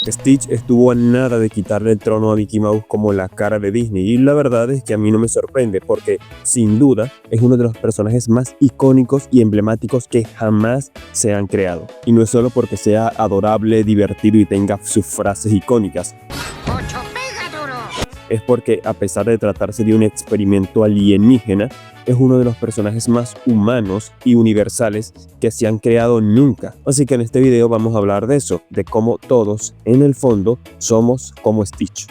Stitch estuvo a nada de quitarle el trono a Mickey Mouse como la cara de Disney, y la verdad es que a mí no me sorprende porque sin duda es uno de los personajes más icónicos y emblemáticos que jamás se han creado. Y no es solo porque sea adorable, divertido y tenga sus frases icónicas. Es porque, a pesar de tratarse de un experimento alienígena, es uno de los personajes más humanos y universales que se han creado nunca. Así que en este video vamos a hablar de eso, de cómo todos, en el fondo, somos como Stitch.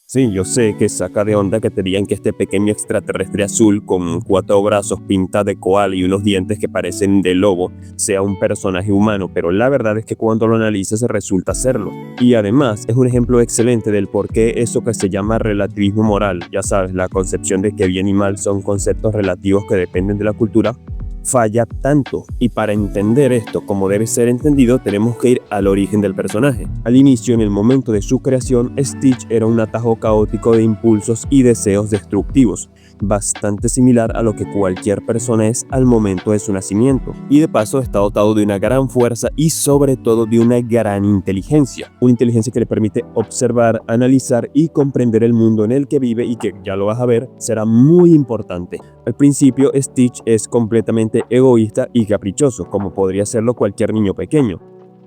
Sí, yo sé que saca de onda que te digan que este pequeño extraterrestre azul con 4 brazos, pinta de koala y unos dientes que parecen de lobo sea un personaje humano, pero la verdad es que cuando lo analizas resulta serlo. Y además es un ejemplo excelente del por qué eso que se llama relativismo moral, ya sabes, la concepción de que bien y mal son conceptos relativos que dependen de la cultura, falla tanto. Y para entender esto como debe ser entendido, tenemos que ir al origen del personaje. Al inicio, en el momento de su creación, Stitch era un atajo caótico de impulsos y deseos destructivos, bastante similar a lo que cualquier persona es al momento de su nacimiento. Y de paso está dotado de una gran fuerza y sobre todo de una gran inteligencia. Una inteligencia que le permite observar, analizar y comprender el mundo en el que vive y que, ya lo vas a ver, será muy importante. Al principio, Stitch es completamente egoísta y caprichoso, como podría serlo cualquier niño pequeño.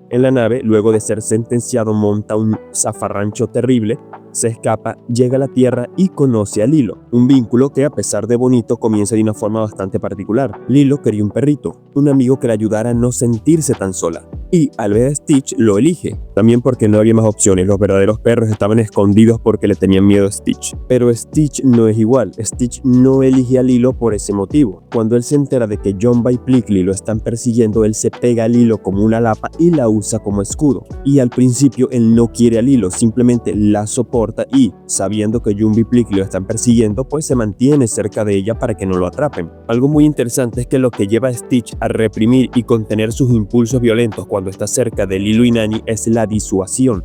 En la nave, luego de ser sentenciado, monta un zafarrancho terrible, se escapa, llega a la Tierra y conoce a Lilo, un vínculo que a pesar de bonito comienza de una forma bastante particular. Lilo quería un perrito, un amigo que le ayudara a no sentirse tan sola. Y al ver a Stitch lo elige, también porque no había más opciones, los verdaderos perros estaban escondidos porque le tenían miedo a Stitch. Pero Stitch no es igual, Stitch no elige a Lilo por ese motivo. Cuando él se entera de que Jumba y Plickly lo están persiguiendo, él se pega a Lilo como una lapa y la usa como escudo. Y al principio él no quiere a Lilo, simplemente la soporta y, sabiendo que Jumba y Plickly lo están persiguiendo, pues se mantiene cerca de ella para que no lo atrapen. Algo muy interesante es que lo que lleva a Stitch a reprimir y contener sus impulsos violentos cuando está cerca de Lilo y Nani es la disuasión.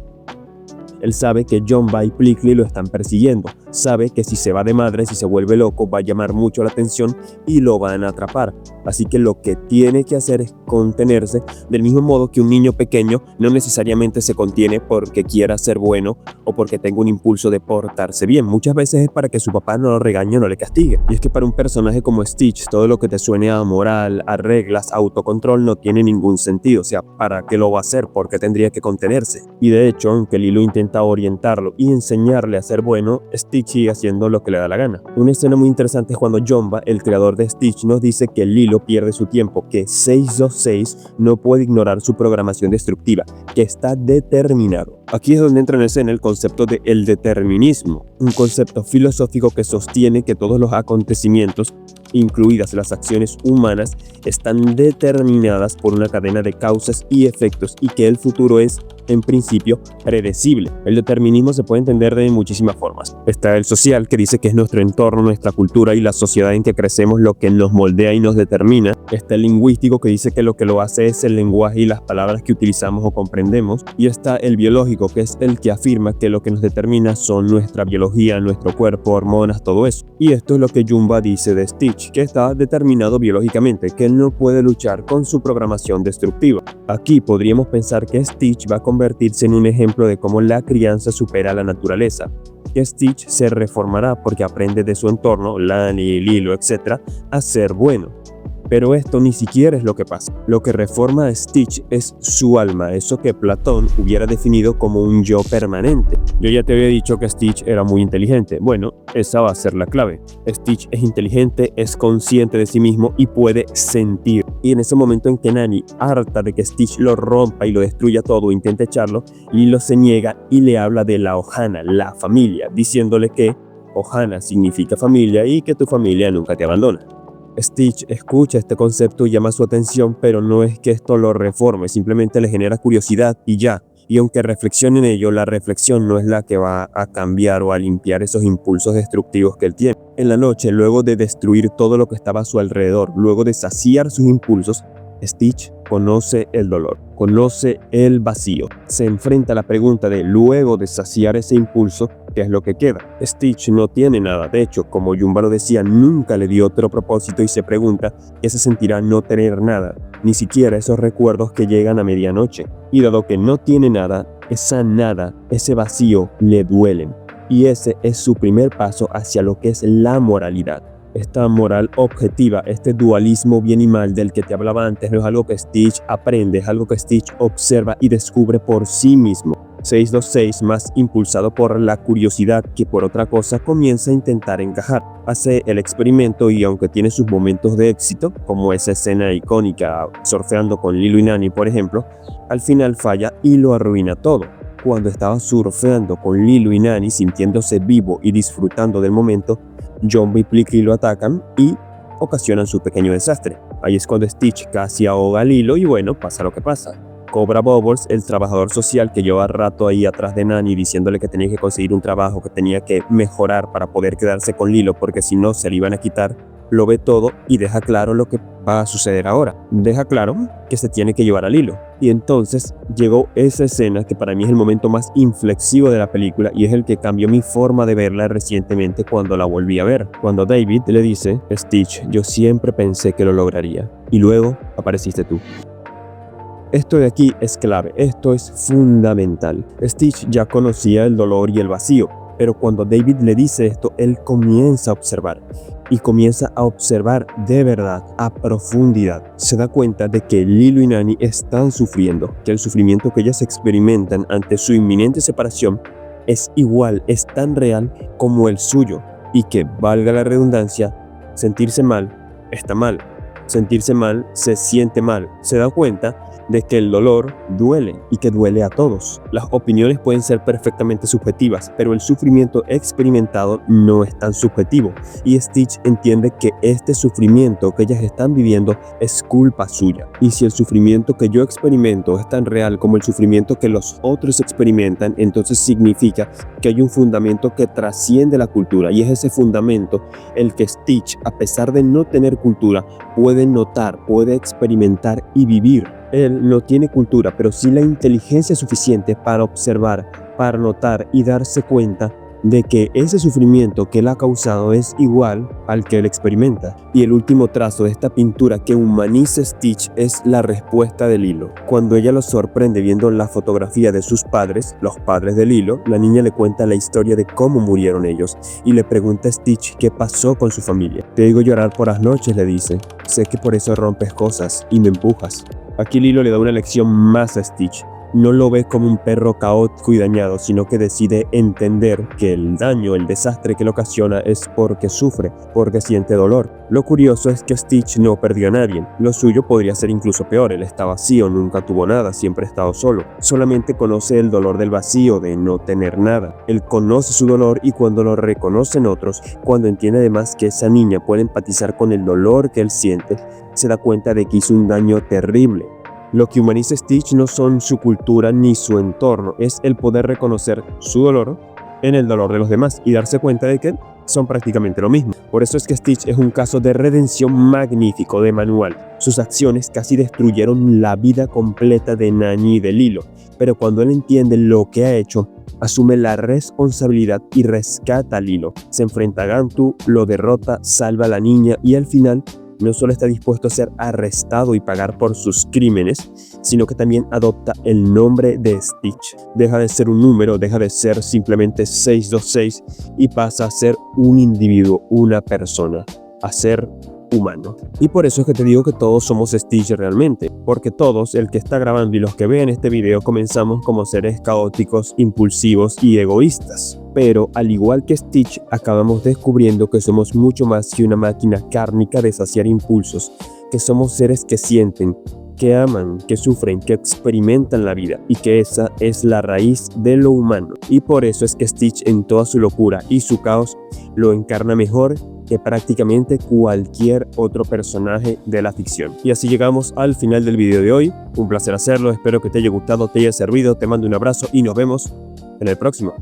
Él sabe que Jumba y Plickly lo están persiguiendo, sabe que si se va de madre, si se vuelve loco, va a llamar mucho la atención y lo van a atrapar. Así que lo que tiene que hacer es contenerse, del mismo modo que un niño pequeño no necesariamente se contiene porque quiera ser bueno o porque tenga un impulso de portarse bien. Muchas veces es para que su papá no lo regañe o no le castigue. Y es que para un personaje como Stitch, todo lo que te suene a moral, a reglas, a autocontrol no tiene ningún sentido. O sea, ¿para qué lo va a hacer? ¿Por qué tendría que contenerse? Y de hecho, aunque Lilo intenta orientarlo y enseñarle a ser bueno, Stitch sigue haciendo lo que le da la gana. Una escena muy interesante es cuando Jumba, el creador de Stitch, nos dice que Lilo pierde su tiempo, que 626 no puede ignorar su programación destructiva, que está determinado. Aquí es donde entra en escena el concepto de el determinismo, un concepto filosófico que sostiene que todos los acontecimientos, incluidas las acciones humanas, están determinadas por una cadena de causas y efectos y que el futuro es, en principio, predecible. El determinismo se puede entender de muchísimas formas. Está el social, que dice que es nuestro entorno, nuestra cultura y la sociedad en que crecemos lo que nos moldea y nos determina. Está el lingüístico, que dice que lo hace es el lenguaje y las palabras que utilizamos o comprendemos. Y está el biológico, que es el que afirma que lo que nos determina son nuestra biología, nuestro cuerpo, hormonas, todo eso. Y esto es lo que Jumba dice de Stitch, que está determinado biológicamente, que él no puede luchar con su programación destructiva. Aquí podríamos pensar que Stitch va a convertirse en un ejemplo de cómo la crianza supera a la naturaleza, que Stitch se reformará porque aprende de su entorno, Lani, Lilo, etc., a ser bueno. Pero esto ni siquiera es lo que pasa. Lo que reforma a Stitch es su alma, eso que Platón hubiera definido como un yo permanente. Yo ya te había dicho que Stitch era muy inteligente. Bueno, esa va a ser la clave. Stitch es inteligente, es consciente de sí mismo y puede sentir. Y en ese momento en que Nani, harta de que Stitch lo rompa y lo destruya todo, intenta echarlo, Lilo se niega y le habla de la Ohana, la familia, diciéndole que Ohana significa familia y que tu familia nunca te abandona. Stitch escucha este concepto y llama su atención, pero no es que esto lo reforme, simplemente le genera curiosidad y ya. Y aunque reflexione en ello, la reflexión no es la que va a cambiar o a limpiar esos impulsos destructivos que él tiene. En la noche, luego de destruir todo lo que estaba a su alrededor, luego de saciar sus impulsos, Stitch conoce el dolor. conoce el vacío. Se enfrenta a la pregunta de, luego de saciar ese impulso, ¿qué es lo que queda? Stitch no tiene nada. De hecho, como Jumba lo decía, nunca le dio otro propósito y se pregunta qué se sentirá no tener nada, ni siquiera esos recuerdos que llegan a medianoche. Y dado que no tiene nada, ese vacío le duelen. Y ese es su primer paso hacia lo que es la moralidad. Esta moral objetiva, este dualismo bien y mal del que te hablaba antes, no es algo que Stitch aprende, es algo que Stitch observa y descubre por sí mismo. 626, más impulsado por la curiosidad que por otra cosa, comienza a intentar encajar. Hace el experimento y aunque tiene sus momentos de éxito, como esa escena icónica surfeando con Lilo y Nani por ejemplo, al final falla y lo arruina todo. Cuando estaba surfeando con Lilo y Nani sintiéndose vivo y disfrutando del momento, Jumba y Plickly lo atacan y ocasionan su pequeño desastre. Ahí es cuando Stitch casi ahoga a Lilo y bueno, pasa lo que pasa. Cobra Bubbles, el trabajador social que lleva rato ahí atrás de Nani diciéndole que tenía que conseguir un trabajo, que tenía que mejorar para poder quedarse con Lilo porque si no se le iban a quitar, lo ve todo y deja claro lo que va a suceder ahora. Deja claro que se tiene que llevar a Lilo. Y entonces llegó esa escena que para mí es el momento más inflexivo de la película y es el que cambió mi forma de verla recientemente cuando la volví a ver. Cuando David le dice, Stitch, yo siempre pensé que lo lograría. Y luego apareciste tú. Esto de aquí es clave, esto es fundamental. Stitch ya conocía el dolor y el vacío, pero cuando David le dice esto, él comienza a observar. Y comienza a observar de verdad, a profundidad. Se da cuenta de que Lilo y Nani están sufriendo, que el sufrimiento que ellas experimentan ante su inminente separación es igual, es tan real como el suyo. Y que, valga la redundancia, sentirse mal está mal. Sentirse mal se siente mal. Se da cuenta de que el dolor duele y que duele a todos. Las opiniones pueden ser perfectamente subjetivas, pero el sufrimiento experimentado no es tan subjetivo y Stitch entiende que este sufrimiento que ellas están viviendo es culpa suya. Y si el sufrimiento que yo experimento es tan real como el sufrimiento que los otros experimentan, entonces significa que hay un fundamento que trasciende la cultura y es ese fundamento el que Stitch, a pesar de no tener cultura, puede notar, puede experimentar y vivir. Él no tiene cultura, pero sí la inteligencia suficiente para observar, para notar y darse cuenta de que ese sufrimiento que él ha causado es igual al que él experimenta. Y el último trazo de esta pintura que humaniza Stitch es la respuesta de Lilo. Cuando ella lo sorprende viendo la fotografía de sus padres, los padres de Lilo, la niña le cuenta la historia de cómo murieron ellos y le pregunta a Stitch qué pasó con su familia. Te digo llorar por las noches, le dice. Sé que por eso rompes cosas y me empujas. Aquí Lilo le da una lección más a Stitch. No lo ve como un perro caótico y dañado, sino que decide entender que el daño, el desastre que le ocasiona es porque sufre, porque siente dolor. Lo curioso es que Stitch no perdió a nadie. Lo suyo podría ser incluso peor. Él está vacío, nunca tuvo nada, siempre ha estado solo. Solamente conoce el dolor del vacío, de no tener nada. Él conoce su dolor y cuando lo reconocen otros, cuando entiende además que esa niña puede empatizar con el dolor que él siente, se da cuenta de que hizo un daño terrible. Lo que humaniza a Stitch no son su cultura ni su entorno, es el poder reconocer su dolor en el dolor de los demás y darse cuenta de que son prácticamente lo mismo. Por eso es que Stitch es un caso de redención magnífico de manual. Sus acciones casi destruyeron la vida completa de Nani y de Lilo, pero cuando él entiende lo que ha hecho, asume la responsabilidad y rescata a Lilo. Se enfrenta a Gantu, lo derrota, salva a la niña y al final no solo está dispuesto a ser arrestado y pagar por sus crímenes, sino que también adopta el nombre de Stitch. Deja de ser un número, deja de ser simplemente 626 y pasa a ser un individuo, una persona, a ser humano. Y por eso es que te digo que todos somos Stitch realmente, porque todos, el que está grabando y los que vean este video, comenzamos como seres caóticos, impulsivos y egoístas. Pero al igual que Stitch, acabamos descubriendo que somos mucho más que una máquina cárnica de saciar impulsos, que somos seres que sienten, que aman, que sufren, que experimentan la vida y que esa es la raíz de lo humano. Y por eso es que Stitch en toda su locura y su caos lo encarna mejor que prácticamente cualquier otro personaje de la ficción. Y así llegamos al final del video de hoy. Un placer hacerlo, espero que te haya gustado, te haya servido, te mando un abrazo y nos vemos en el próximo.